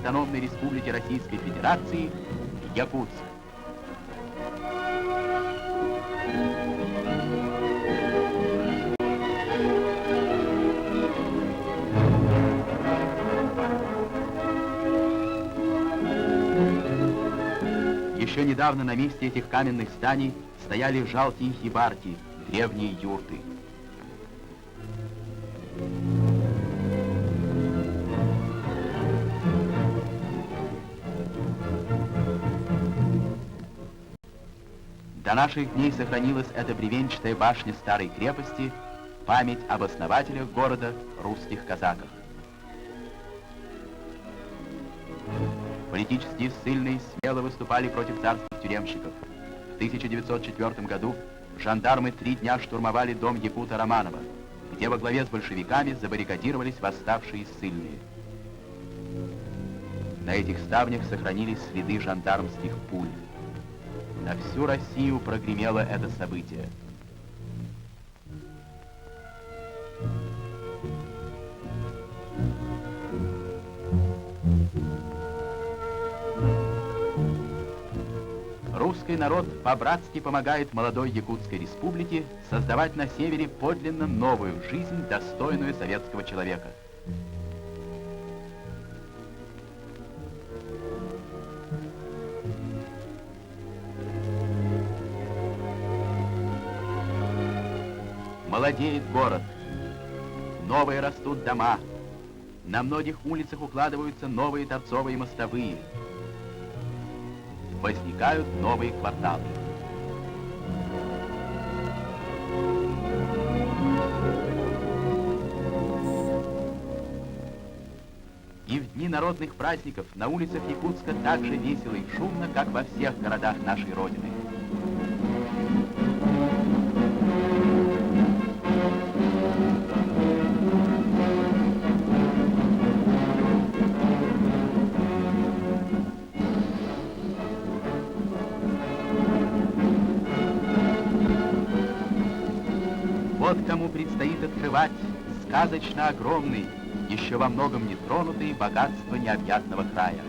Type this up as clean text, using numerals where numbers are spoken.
Автономной Республики Российской Федерации Якутск. Еще недавно на месте этих каменных зданий стояли жалкие хибарки, древние юрты. До наших дней сохранилась эта бревенчатая башня старой крепости, память об основателях города, русских казаках. Политически ссыльные смело выступали против царских тюремщиков. В 1904 году жандармы 3 дня штурмовали дом якута Романова, где во главе с большевиками забаррикадировались восставшие ссыльные. На этих ставнях сохранились следы жандармских пуль. На всю Россию прогремело это событие. Русский народ по-братски помогает молодой Якутской республике создавать на севере подлинно новую жизнь, достойную советского человека. Молодеет город, новые растут дома, на многих улицах укладываются новые торцовые мостовые, возникают новые кварталы. И в дни народных праздников на улицах Якутска так же весело и шумно, как во всех городах нашей Родины. Вот кому предстоит открывать сказочно огромный, еще во многом нетронутый богатство необъятного края.